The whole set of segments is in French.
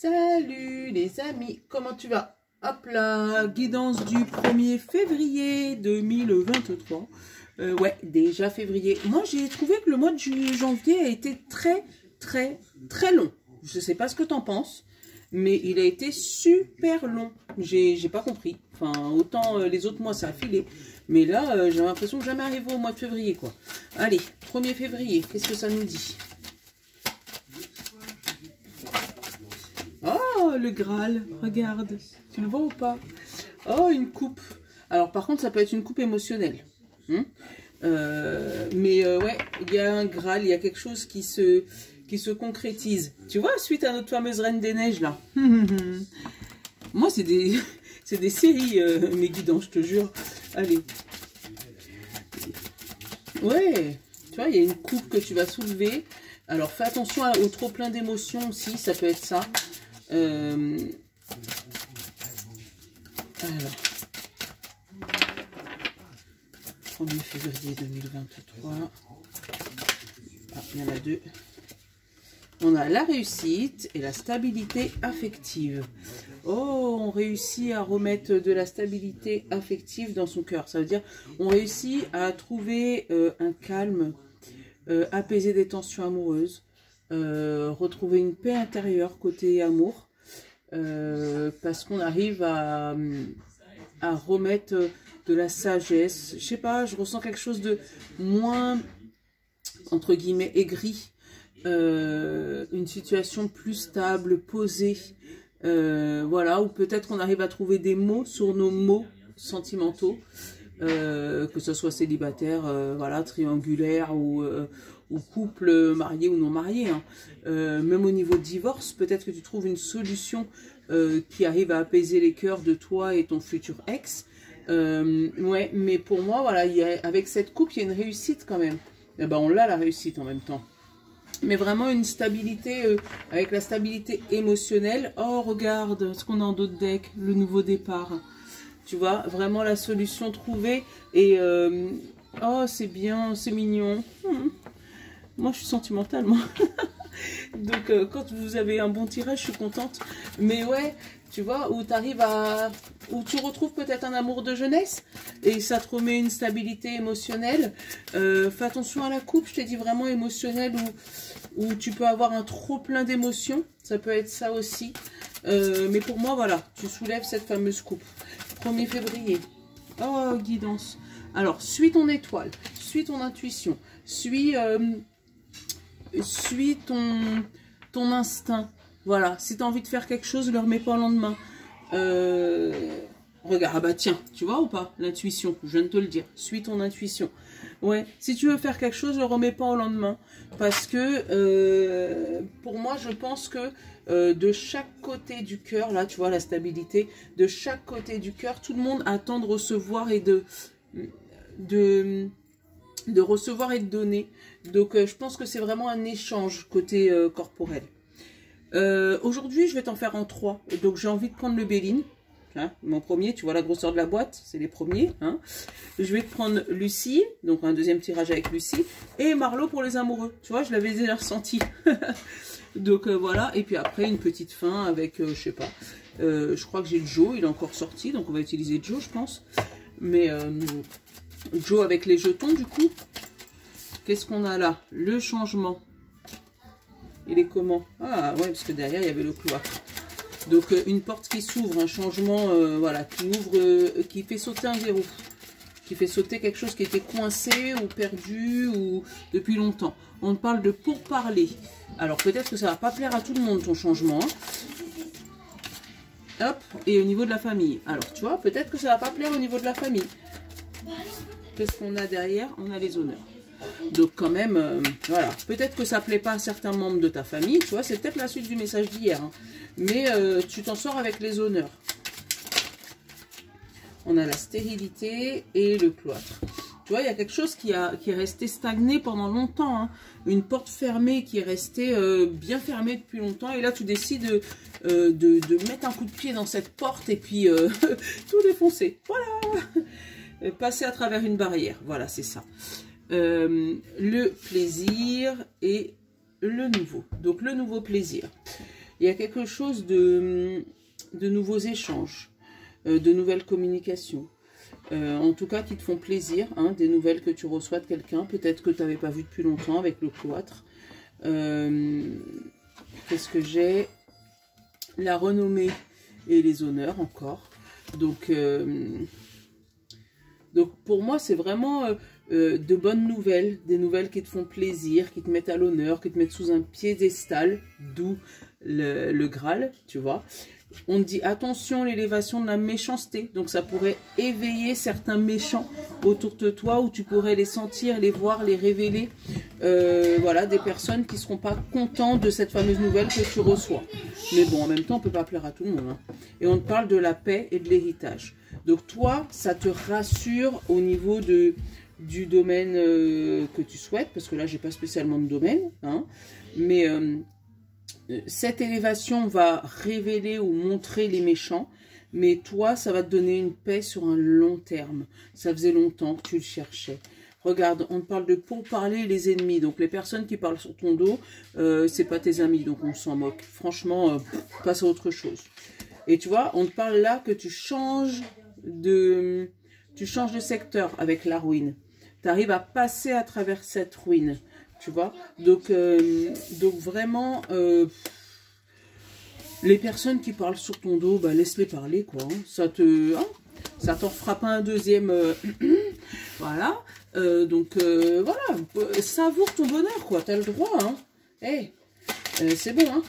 Salut les amis, comment tu vas? Hop là, guidance du 1er février 2023. Ouais, déjà février. Moi, j'ai trouvé que le mois de janvier a été très long. Je sais pas ce que t'en penses, mais il a été super long. J'ai pas compris. Enfin, autant les autres mois, ça a filé. Mais là, j'ai l'impression que jamais arrivé au mois de février, quoi. Allez, 1er février, qu'est-ce que ça nous dit? Oh, le Graal, regarde. Tu le vois ou pas? Oh, une coupe. Alors, par contre, ça peut être une coupe émotionnelle. Ouais, il y a un Graal, il y a quelque chose qui se concrétise. Tu vois, suite à notre fameuse Reine des Neiges, là. Moi, c'est des séries, mes guidants, je te jure. Allez. Ouais, tu vois, il y a une coupe que tu vas soulever. Alors, fais attention au trop plein d'émotions aussi, ça peut être ça. Alors, « 1er février 2023. Ah, il y en a deux. On a la réussite et la stabilité affective. Oh, on réussit à remettre de la stabilité affective dans son cœur. Ça veut dire on réussit à trouver un calme, apaiser des tensions amoureuses, retrouver une paix intérieure côté amour, parce qu'on arrive à remettre de la sagesse. Je sais pas, je ressens quelque chose de moins, entre guillemets, aigri. Une situation plus stable, posée, voilà, ou peut-être qu'on arrive à trouver des mots sur nos mots sentimentaux, que ce soit célibataire, voilà, triangulaire ou couple marié ou non marié, hein. Même au niveau de divorce, peut-être que tu trouves une solution qui arrive à apaiser les cœurs de toi et ton futur ex. Ouais, mais pour moi, voilà, avec cette coupe, il y a une réussite quand même. Et ben, on l'a la réussite en même temps. Mais vraiment une stabilité, avec la stabilité émotionnelle. Oh, regarde ce qu'on a en dos de deck, le nouveau départ. Tu vois, vraiment la solution trouvée. Et, oh, c'est bien, c'est mignon. Moi, je suis sentimentale, moi. Donc, quand vous avez un bon tirage, je suis contente. Mais ouais, tu vois, où tu retrouves peut-être un amour de jeunesse et ça te remet une stabilité émotionnelle. Fais attention à la coupe, je t'ai dit vraiment émotionnelle, où tu peux avoir un trop plein d'émotions. Ça peut être ça aussi. Mais pour moi, voilà, tu soulèves cette fameuse coupe. 1er février. Oh, guidance. Alors, suis ton étoile, suis ton intuition, suis ton instinct. Voilà, si tu as envie de faire quelque chose, ne le remets pas au lendemain. Regarde, ah bah tiens, tu vois ou pas? L'intuition, je viens de te le dire. Suis ton intuition. Ouais, si tu veux faire quelque chose, ne le remets pas au lendemain. Parce que, pour moi, je pense que de chaque côté du cœur, là, tu vois, la stabilité, de chaque côté du cœur, tout le monde attend de recevoir et de recevoir et de donner. Donc, je pense que c'est vraiment un échange côté corporel. Aujourd'hui, je vais t'en faire en 3. Donc, j'ai envie de prendre le Béline. Hein, mon premier, tu vois la grosseur de la boîte, c'est les premiers. Hein. Je vais te prendre Lucie, donc un deuxième tirage avec Lucie. Et Marlo pour les amoureux. Tu vois, je l'avais déjà ressenti. Donc, voilà. Et puis après, une petite fin avec, je sais pas. Je crois que j'ai Joe, il est encore sorti. Donc, on va utiliser Joe, je pense. Mais Joe avec les jetons, du coup. Qu'est-ce qu'on a là? Le changement. Il est comment? Ah ouais, parce que derrière, il y avait le cloître. Donc, une porte qui s'ouvre, un changement, voilà, qui ouvre, qui fait sauter un verrou. Qui fait sauter quelque chose qui était coincé ou perdu ou depuis longtemps. On parle de pourparler. Alors, peut-être que ça va pas plaire à tout le monde, ton changement. Hein. Hop, et au niveau de la famille. Alors, tu vois, peut-être que ça va pas plaire au niveau de la famille. Qu'est-ce qu'on a derrière? On a les honneurs. Donc quand même, voilà, peut-être que ça ne plaît pas à certains membres de ta famille, tu vois, c'est peut-être la suite du message d'hier, hein. Mais tu t'en sors avec les honneurs. On a la stérilité et le cloître. Tu vois, il y a quelque chose qui est resté stagné pendant longtemps, hein. Une porte fermée qui est restée bien fermée depuis longtemps, et là tu décides de mettre un coup de pied dans cette porte et puis tout défoncer. Voilà. Passer à travers une barrière, voilà, c'est ça. Le plaisir et le nouveau. Donc, le nouveau plaisir. il y a quelque chose de nouveaux échanges, de nouvelles communications. En tout cas, qui te font plaisir, hein, des nouvelles que tu reçois de quelqu'un, peut-être que tu n'avais pas vu depuis longtemps avec le cloître. Qu'est-ce que j'ai? La renommée et les honneurs encore. Donc pour moi, c'est vraiment de bonnes nouvelles, des nouvelles qui te font plaisir, qui te mettent à l'honneur, qui te mettent sous un piédestal, d'où le Graal, tu vois. On te dit attention, l'élévation de la méchanceté. Donc ça pourrait éveiller certains méchants autour de toi, où tu pourrais les sentir, les voir, les révéler. Voilà, des personnes qui ne seront pas contentes de cette fameuse nouvelle que tu reçois. Mais bon, en même temps, on ne peut pas plaire à tout le monde. Hein. Et on te parle de la paix et de l'héritage. Donc toi, ça te rassure au niveau du domaine que tu souhaites. Parce que là, j'ai pas spécialement de domaine. Hein, mais cette élévation va révéler ou montrer les méchants. Mais toi, ça va te donner une paix sur un long terme. Ça faisait longtemps que tu le cherchais. Regarde, on te parle de pourparler les ennemis. Donc, les personnes qui parlent sur ton dos, c'est pas tes amis. Donc, on s'en moque. Franchement, passe à autre chose. Et tu vois, on te parle là que tu changes de secteur avec la ruine. Tu arrives à passer à travers cette ruine. Tu vois. Donc vraiment, les personnes qui parlent sur ton dos, bah, laisse-les parler, quoi. Hein. Ça t'en fera pas un deuxième. Voilà. Voilà. Savoure ton bonheur, quoi. T'as le droit, hein. Hey, c'est bon, hein.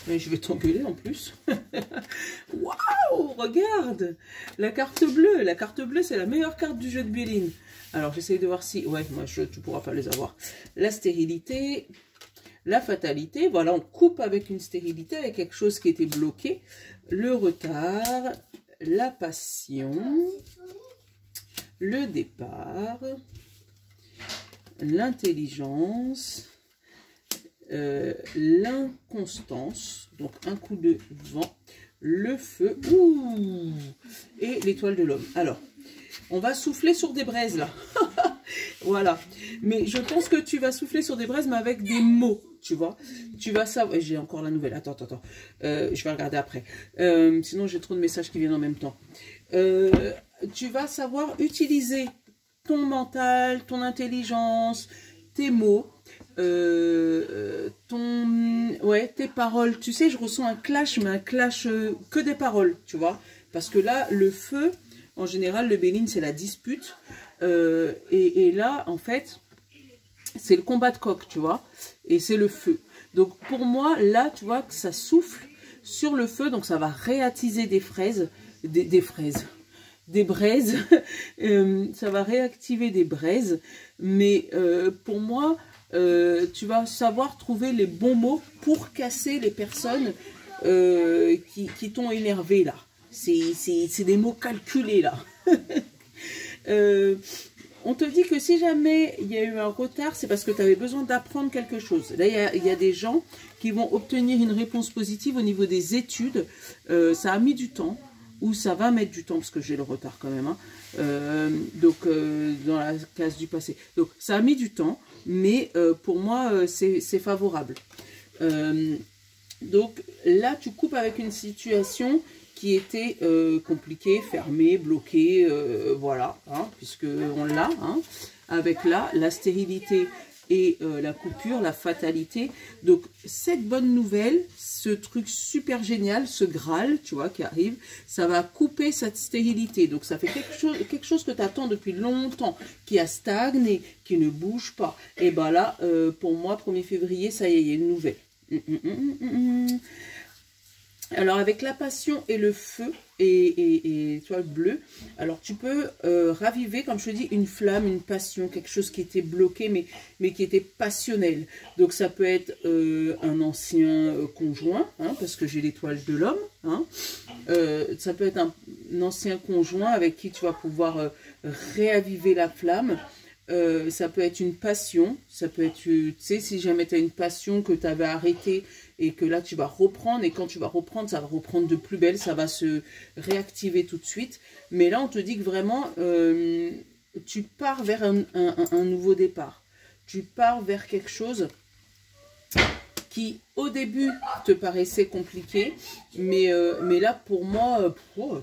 Mais je vais t'engueuler en plus. Waouh, regarde. La carte bleue. La carte bleue, c'est la meilleure carte du jeu de Béline. Alors, j'essaye de voir si... Ouais, moi, tu ne pourras pas les avoir. La stérilité... La fatalité, voilà, on coupe avec une stérilité, avec quelque chose qui était bloqué. Le retard, la passion, le départ, l'intelligence, l'inconstance, donc un coup de vent, le feu, ouh, et l'étoile de l'homme. Alors, on va souffler sur des braises là. Voilà. Mais je pense que tu vas souffler sur des braises, mais avec des mots, tu vois. Tu vas savoir... J'ai encore la nouvelle. Attends. Je vais regarder après. Sinon, j'ai trop de messages qui viennent en même temps. Tu vas savoir utiliser ton mental, ton intelligence, tes mots, tes paroles. Tu sais, je ressens un clash, mais un clash que des paroles, tu vois. Parce que là, le feu, en général, le Béline, c'est la dispute. Et là, en fait, c'est le combat de coq, tu vois, et c'est le feu. Donc, pour moi, là, tu vois que ça souffle sur le feu, donc ça va réattiser des braises, ça va réactiver des braises, mais pour moi, tu vas savoir trouver les bons mots pour casser les personnes qui t'ont énervé, là. C'est des mots calculés, là. On te dit que si jamais il y a eu un retard, c'est parce que tu avais besoin d'apprendre quelque chose. Là, il y a des gens qui vont obtenir une réponse positive au niveau des études. Ça a mis du temps, ou ça va mettre du temps, parce que j'ai le retard quand même. Hein. Dans la case du passé. Donc, ça a mis du temps, mais pour moi, c'est favorable. Donc, là, tu coupes avec une situation qui était compliqué, fermé, bloqué, voilà, hein, puisque on l'a, hein, avec là, la stérilité et la coupure, la fatalité. Donc, cette bonne nouvelle, ce truc super génial, ce Graal, tu vois, qui arrive, ça va couper cette stérilité. Donc, ça fait quelque chose que tu attends depuis longtemps, qui a stagné, qui ne bouge pas. Et ben là, pour moi, 1er février, ça y est, il y a une nouvelle. Alors, avec la passion et le feu et l'étoile bleue, alors tu peux raviver, comme je te dis, une flamme, une passion, quelque chose qui était bloqué, mais qui était passionnel. Donc, ça peut être un ancien conjoint, hein, parce que j'ai l'étoile de l'homme. Hein. Ça peut être un ancien conjoint avec qui tu vas pouvoir réaviver la flamme. Ça peut être une passion, ça peut être, tu sais, si jamais tu as une passion que tu avais arrêtée et que là tu vas reprendre, et quand tu vas reprendre, ça va reprendre de plus belle, ça va se réactiver tout de suite. Mais là, on te dit que vraiment, tu pars vers un nouveau départ. Tu pars vers quelque chose qui au début te paraissait compliqué, mais là pour moi,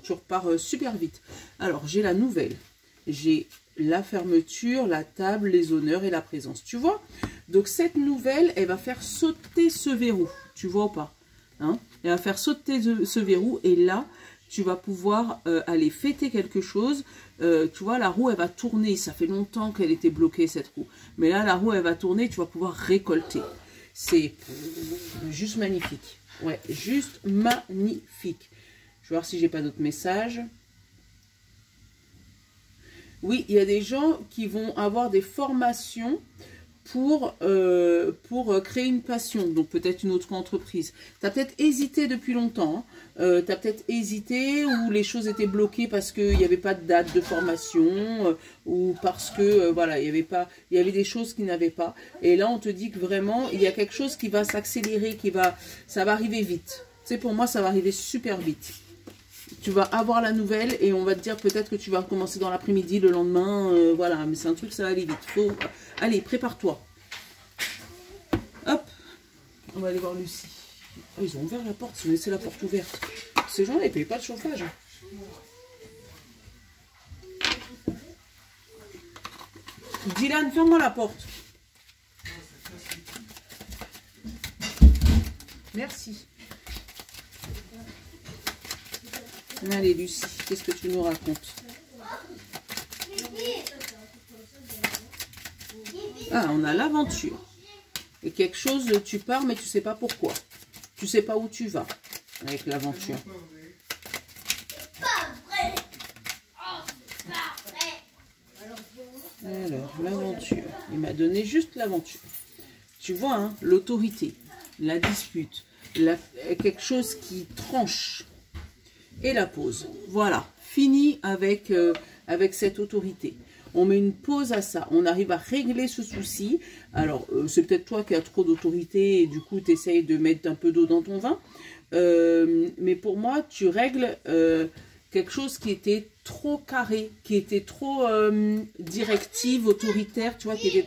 tu repars super vite. Alors j'ai la nouvelle, j'ai la fermeture, la table, les honneurs et la présence. Tu vois? Donc cette nouvelle, elle va faire sauter ce verrou. Tu vois ou pas? Hein? Elle va faire sauter ce verrou et là, tu vas pouvoir aller fêter quelque chose. Tu vois, la roue, elle va tourner. Ça fait longtemps qu'elle était bloquée, cette roue. Mais là, la roue, elle va tourner. Tu vas pouvoir récolter. C'est juste magnifique. Ouais, juste magnifique. Je vais voir si j'ai pas d'autres messages. Oui, il y a des gens qui vont avoir des formations pour créer une passion, donc peut-être une autre entreprise. Tu as peut-être hésité depuis longtemps, hein. Tu as peut-être hésité ou les choses étaient bloquées parce qu'il n'y avait pas de date de formation ou parce que voilà, il y avait des choses qui n'avaient pas. Et là, on te dit que vraiment, il y a quelque chose qui va s'accélérer, ça va arriver vite. Tu sais, pour moi, ça va arriver super vite. Tu vas avoir la nouvelle et on va te dire peut-être que tu vas commencer dans l'après-midi, le lendemain, voilà, mais c'est un truc, ça va aller vite. Allez, prépare-toi. Hop, on va aller voir Lucie. Oh, ils ont ouvert la porte, ils ont laissé la porte ouverte. Ces gens-là, ils ne payent pas de chauffage. Dylan, ferme-moi la porte. Merci. Allez, Lucie, qu'est-ce que tu nous racontes? Ah, on a l'aventure. Et quelque chose, tu pars, mais tu sais pas pourquoi. Tu sais pas où tu vas avec l'aventure. Alors, l'aventure. Il m'a donné juste l'aventure. Tu vois, hein, l'autorité, la dispute, quelque chose qui tranche. Et la pause. Voilà, fini avec cette autorité. On met une pause à ça. On arrive à régler ce souci. Alors, c'est peut-être toi qui as trop d'autorité et du coup, tu essayes de mettre un peu d'eau dans ton vin. Mais pour moi, tu règles quelque chose qui était trop carré, qui était trop directive, autoritaire, tu vois, qui était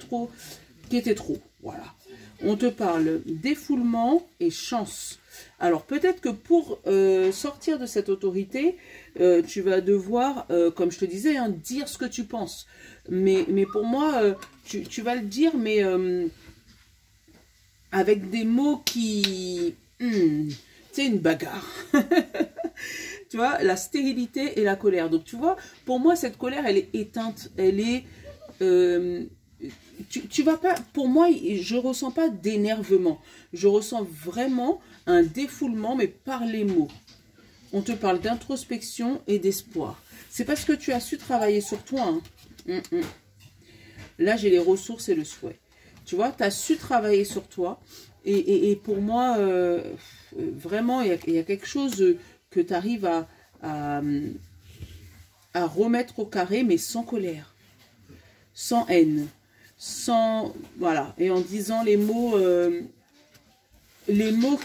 trop. Voilà. On te parle défoulement et chance. Alors, peut-être que pour sortir de cette autorité, tu vas devoir, comme je te disais, hein, dire ce que tu penses. Mais pour moi, tu vas le dire, mais avec des mots qui... tu sais, une bagarre. Tu vois, la stérilité et la colère. Donc, tu vois, pour moi, cette colère, elle est éteinte. Elle est... tu vas pas, pour moi, je ressens pas d'énervement. Je ressens vraiment un défoulement, mais par les mots. On te parle d'introspection et d'espoir. C'est parce que tu as su travailler sur toi. Hein. Là, j'ai les ressources et le souhait. Tu vois, tu as su travailler sur toi. Et pour moi, vraiment, il y a quelque chose que tu arrives à remettre au carré, mais sans colère, sans haine. Voilà, et en disant les mots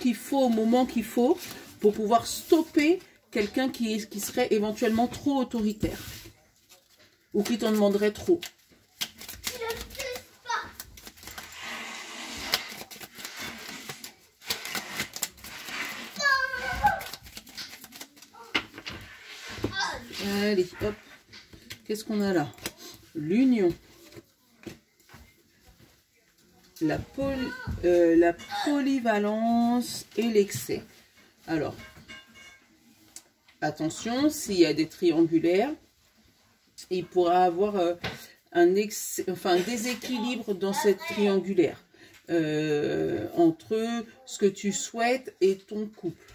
qu'il faut au moment qu'il faut pour pouvoir stopper quelqu'un qui serait éventuellement trop autoritaire ou qui t'en demanderait trop. Allez, hop, qu'est-ce qu'on a là? L'union. La polyvalence et l'excès. Alors, attention, s'il y a des triangulaires, il pourra avoir un déséquilibre dans cette triangulaire entre ce que tu souhaites et ton couple.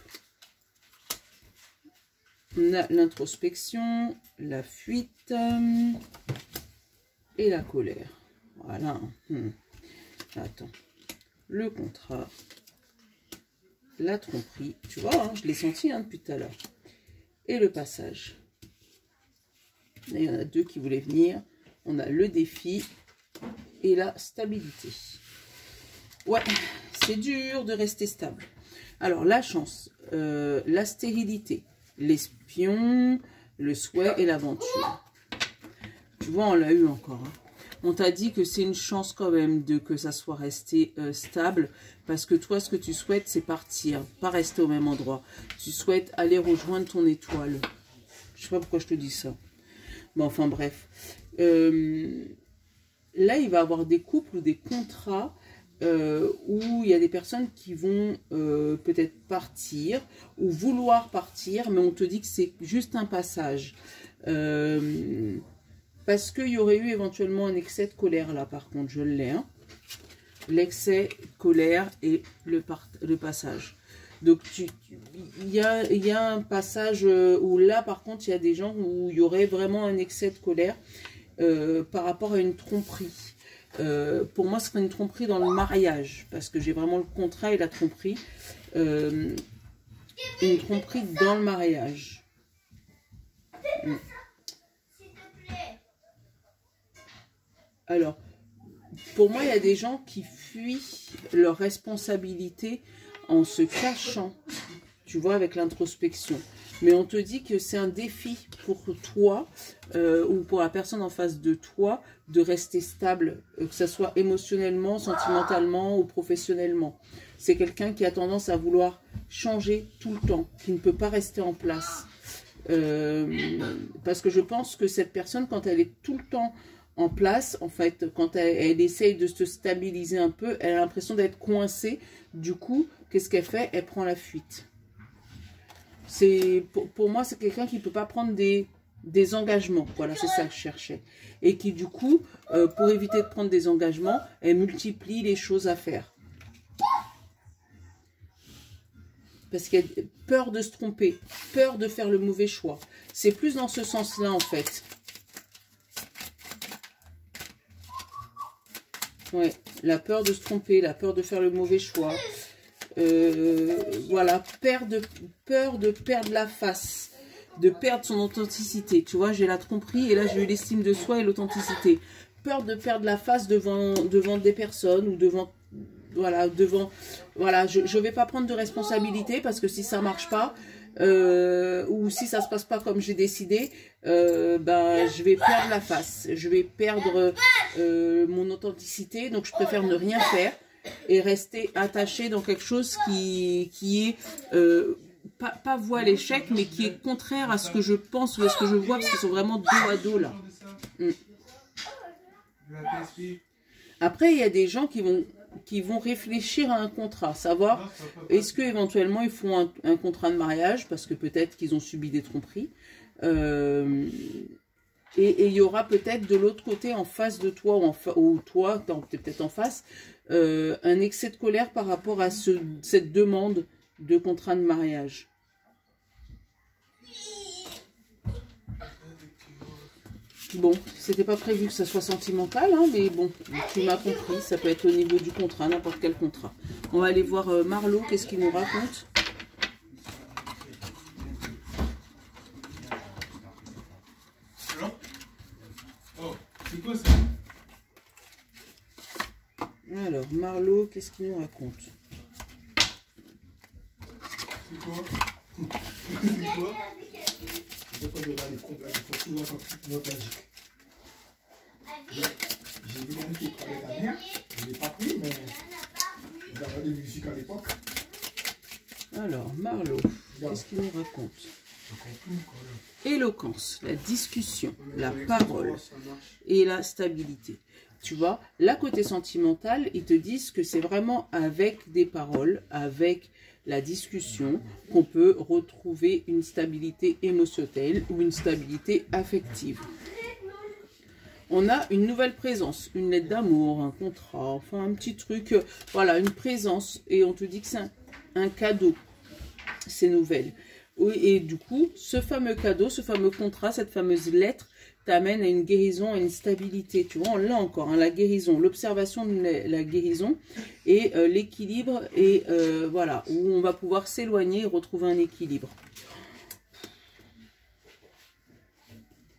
On a l'introspection, la fuite et la colère. Voilà. Attends, le contrat, la tromperie, tu vois, hein, je l'ai senti hein, depuis tout à l'heure, et le passage. Là, il y en a deux qui voulaient venir. On a le défi et la stabilité. Ouais, c'est dur de rester stable. Alors, la chance, la stérilité, l'espion, le souhait et l'aventure. Tu vois, on l'a eu encore. Hein. On t'a dit que c'est une chance quand même que ça soit resté stable, parce que toi, ce que tu souhaites, c'est partir, pas rester au même endroit. Tu souhaites aller rejoindre ton étoile. Je sais pas pourquoi je te dis ça. Bon, enfin bref. Là, il va y avoir des couples ou des contrats où il y a des personnes qui vont peut-être partir ou vouloir partir, mais on te dit que c'est juste un passage. Parce qu'il y aurait eu éventuellement un excès de colère là, par contre, je l'ai. Hein. L'excès, colère et le passage. Donc, il y a un passage où là, par contre, il y a des gens où il y aurait vraiment un excès de colère par rapport à une tromperie. Pour moi, ce serait une tromperie dans le mariage, parce que j'ai vraiment le contrat et la tromperie. Une tromperie dans le mariage. Alors, pour moi, il y a des gens qui fuient leurs responsabilités en se cachant, tu vois, avec l'introspection. Mais on te dit que c'est un défi pour toi ou pour la personne en face de toi de rester stable, que ce soit émotionnellement, sentimentalement ou professionnellement. C'est quelqu'un qui a tendance à vouloir changer tout le temps, qui ne peut pas rester en place. Parce que je pense que cette personne, quand elle est tout le temps en place, en fait, quand elle essaye de se stabiliser un peu, elle a l'impression d'être coincée. Du coup, qu'est-ce qu'elle fait? Elle prend la fuite. Pour moi, c'est quelqu'un qui ne peut pas prendre des engagements. Voilà, c'est ça que je cherchais. Et qui, du coup, pour éviter de prendre des engagements, elle multiplie les choses à faire. Parce qu'elle a peur de se tromper, peur de faire le mauvais choix. C'est plus dans ce sens-là, en fait. Ouais, la peur de se tromper, la peur de faire le mauvais choix. Voilà, peur de perdre la face, de perdre son authenticité. Tu vois, j'ai la tromperie et là j'ai eu l'estime de soi et l'authenticité. Peur de perdre la face devant des personnes ou devant, voilà, je vais pas prendre de responsabilité parce que si ça marche pas, ou si ça se passe pas comme j'ai décidé, ben je vais perdre la face, je vais perdre mon authenticité, donc je préfère ne rien faire et rester attaché dans quelque chose qui est pas voie à l'échec, mais qui est contraire à ce que je pense ou à ce que je vois, parce qu'ils sont vraiment dos à dos là. Après, il y a des gens qui vont réfléchir à un contrat, savoir est-ce qu'éventuellement ils font un contrat de mariage, parce que peut-être qu'ils ont subi des tromperies. Et il y aura peut-être de l'autre côté, en face de toi, ou toi, tu es peut-être en face, un excès de colère par rapport à cette demande de contrat de mariage. Bon, c'était pas prévu que ça soit sentimental, hein, mais bon, tu m'as compris, ça peut être au niveau du contrat, n'importe quel contrat. On va aller voir Marlo, qu'est-ce qu'il nous raconte? Alors, Marlo, qu'est-ce qu'il nous raconte? C'est quoi? J'ai vu un qui travaillait la mer, je ne l'ai pas pris, mais j'avais des musiques à l'époque. Alors, Marlo, qu'est-ce qu'il nous raconte? Éloquence, la discussion, la parole et la stabilité. Tu vois, là, côté sentimental, ils te disent que c'est vraiment avec des paroles, avec la discussion, qu'on peut retrouver une stabilité émotionnelle ou une stabilité affective. On a une nouvelle présence, une lettre d'amour, un contrat, enfin un petit truc, voilà, une présence. Et on te dit que c'est un cadeau, ces nouvelles. Et du coup, ce fameux cadeau, ce fameux contrat, cette fameuse lettre, t'amène à une guérison, à une stabilité. Tu vois, là encore, hein, la guérison, l'observation de la guérison et l'équilibre, et voilà, où on va pouvoir s'éloigner et retrouver un équilibre.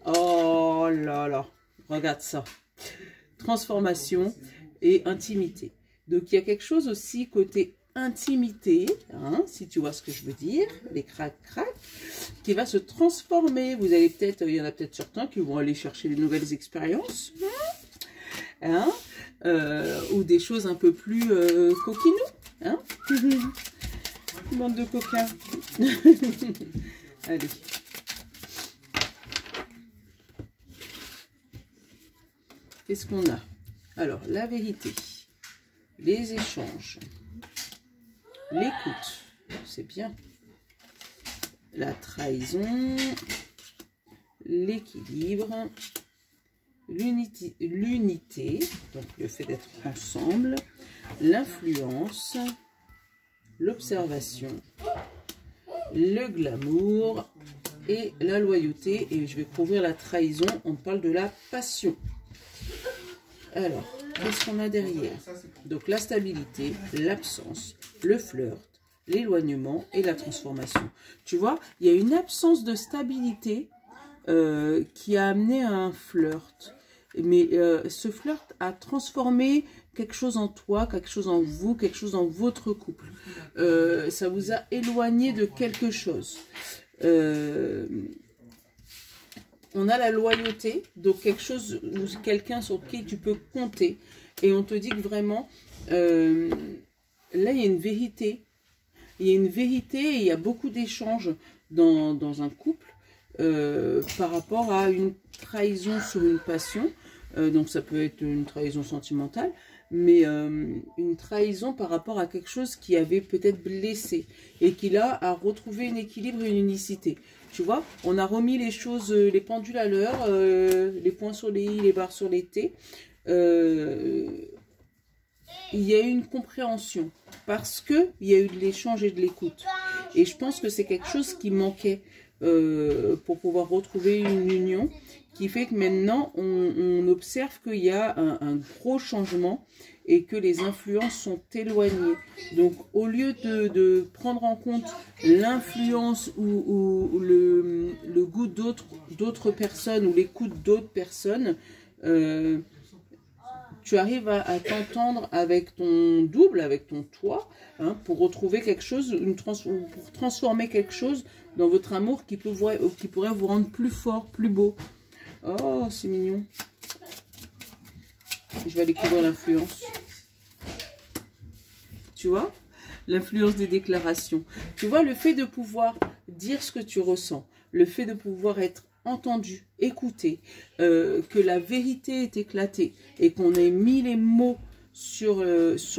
Oh là là, regarde ça. Transformation et intimité. Donc, il y a quelque chose aussi côté intimité, hein, si tu vois ce que je veux dire, les crac-crac, qui va se transformer. Vous allez peut-être, il y en a peut-être certains qui vont aller chercher des nouvelles expériences. hein, ou des choses un peu plus coquinou, hein. Bande de coquins. Allez. Qu'est-ce qu'on a? Alors, la vérité, les échanges, l'écoute, c'est bien, la trahison, l'équilibre, l'unité, donc le fait d'être ensemble, l'influence, l'observation, le glamour et la loyauté. Et je vais couvrir la trahison, on parle de la passion. Alors, qu'est-ce qu'on a derrière? Donc la stabilité, l'absence, le flirt, l'éloignement et la transformation. Tu vois, il y a une absence de stabilité qui a amené à un flirt. Mais ce flirt a transformé quelque chose en toi, quelque chose en vous, quelque chose dans votre couple. Ça vous a éloigné de quelque chose. On a la loyauté, donc quelque chose, ou quelqu'un sur qui tu peux compter. Et on te dit que vraiment, là, il y a une vérité. Il y a une vérité et il y a beaucoup d'échanges dans un couple par rapport à une trahison sur une passion. Donc ça peut être une trahison sentimentale, mais une trahison par rapport à quelque chose qui avait peut-être blessé et qui là a retrouvé un équilibre et une unicité. Tu vois, on a remis les choses, les pendules à l'heure, les points sur les i, les barres sur les t. Il y a eu une compréhension parce que il y a eu de l'échange et de l'écoute. Et je pense que c'est quelque chose qui manquait pour pouvoir retrouver une union qui fait que maintenant on observe qu'il y a un gros changement et que les influences sont éloignées. Donc au lieu de prendre en compte l'influence ou le goût d'autres personnes ou l'écoute d'autres personnes, tu arrives à t'entendre avec ton double, avec ton toi, hein, pour retrouver quelque chose, pour transformer quelque chose dans votre amour qui pourrait vous rendre plus fort, plus beau. Oh, c'est mignon. Je vais aller couvrir l'influence. Tu vois? L'influence des déclarations. Tu vois, le fait de pouvoir dire ce que tu ressens, le fait de pouvoir être entendu, écouté, que la vérité est éclatée et qu'on ait mis les mots sur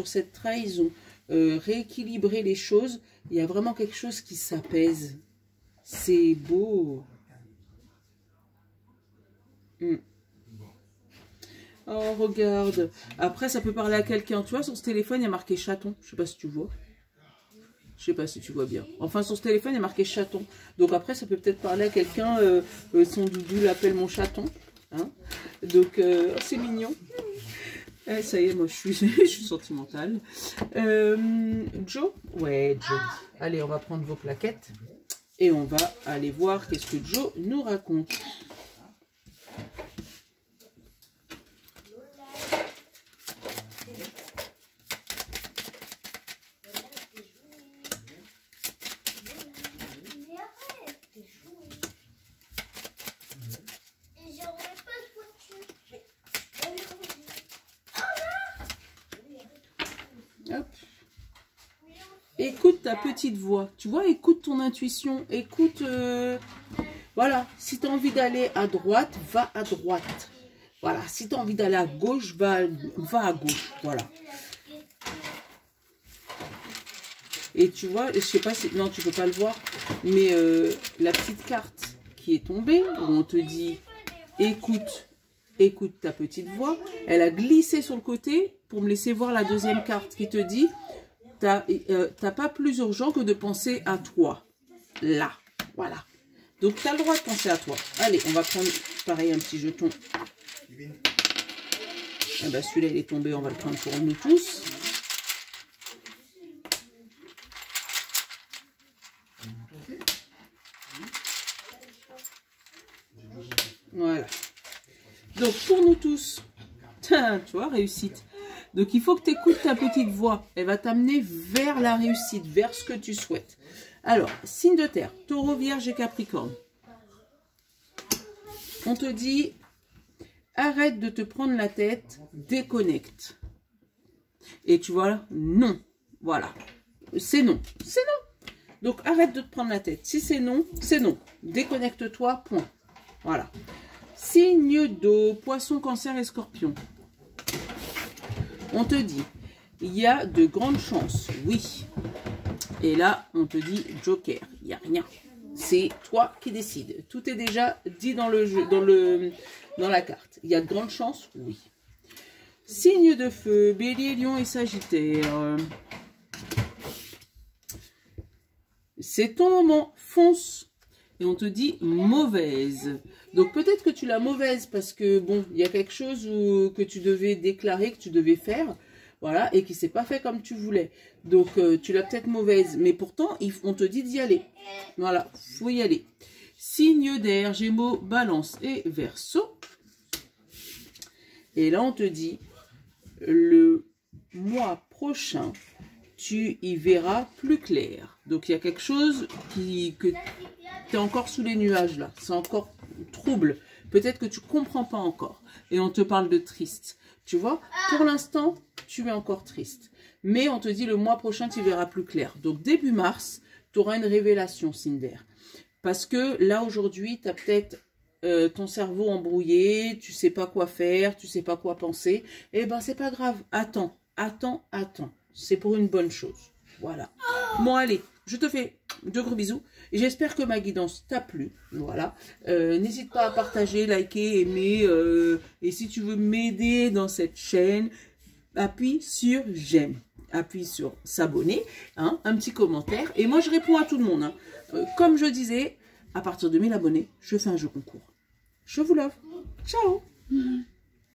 cette trahison, rééquilibrer les choses, il y a vraiment quelque chose qui s'apaise. C'est beau. Oh, regarde. Après, ça peut parler à quelqu'un. Tu vois, sur ce téléphone, il y a marqué chaton. Je sais pas si tu vois. Je sais pas si tu vois bien. Enfin, sur ce téléphone, il y a marqué chaton. Donc après, ça peut peut-être parler à quelqu'un. Son doudou l'appelle mon chaton. Hein, donc, c'est mignon. Ça y est, moi, je suis sentimentale. Joe? Ouais, Joe. Allez, on va prendre vos plaquettes. Et on va aller voir qu'est-ce que Joe nous raconte. Hop. Écoute ta petite voix, tu vois, écoute ton intuition, écoute, voilà, si tu as envie d'aller à droite, va à droite, voilà, si tu as envie d'aller à gauche, va à gauche, voilà. Et tu vois, je sais pas si, non, tu peux pas le voir, mais la petite carte qui est tombée, où on te dit, écoute ta petite voix, elle a glissé sur le côté pour me laisser voir la deuxième carte qui te dit, t'as pas plus urgent que de penser à toi. Là, voilà. Donc, tu as le droit de penser à toi. Allez, on va prendre, pareil, un petit jeton. Ah bah, celui-là, il est tombé, on va le prendre pour nous tous. Voilà. Donc, pour nous tous, tu vois, réussite. Donc, il faut que tu écoutes ta petite voix. Elle va t'amener vers la réussite, vers ce que tu souhaites. Alors, signe de terre, taureau, vierge et capricorne. On te dit, arrête de te prendre la tête, déconnecte. Et tu vois, non. Voilà. C'est non. C'est non. Donc, arrête de te prendre la tête. Si c'est non, c'est non. Déconnecte-toi, point. Voilà. Signe d'eau, poisson, cancer et scorpion. On te dit, il y a de grandes chances, oui. Et là, on te dit joker, il n'y a rien. C'est toi qui décides. Tout est déjà dit dans le jeu, dans la carte. Il y a de grandes chances, oui. Signe de feu, bélier, lion et sagittaire. C'est ton moment, fonce. Et on te dit mauvaise. Donc peut-être que tu l'as mauvaise parce que bon, il y a quelque chose que tu devais déclarer, que tu devais faire, voilà, et qui s'est pas fait comme tu voulais. Donc tu l'as peut-être mauvaise, mais pourtant on te dit d'y aller. Voilà, faut y aller. Signe d'air, Gémeaux, Balance et Verseau. Et là on te dit le mois prochain, tu y verras plus clair. Donc il y a quelque chose que tu es encore sous les nuages là, c'est encore trouble. Peut-être que tu comprends pas encore. Et on te parle de triste. Tu vois, pour l'instant, tu es encore triste. Mais on te dit le mois prochain, tu verras plus clair. Donc début mars, tu auras une révélation, Cinder. Parce que là, aujourd'hui, tu as peut-être ton cerveau embrouillé, tu sais pas quoi faire, tu sais pas quoi penser. Eh ben, c'est pas grave. Attends, attends, attends. C'est pour une bonne chose. Voilà. Bon, allez, je te fais de gros bisous. J'espère que ma guidance t'a plu. Voilà. N'hésite pas à partager, liker, aimer. Et si tu veux m'aider dans cette chaîne, appuie sur j'aime. Appuie sur s'abonner. Hein, un petit commentaire. Et moi, je réponds à tout le monde. Hein. Comme je disais, à partir de 1000 abonnés, je fais un jeu concours. Je vous love. Ciao.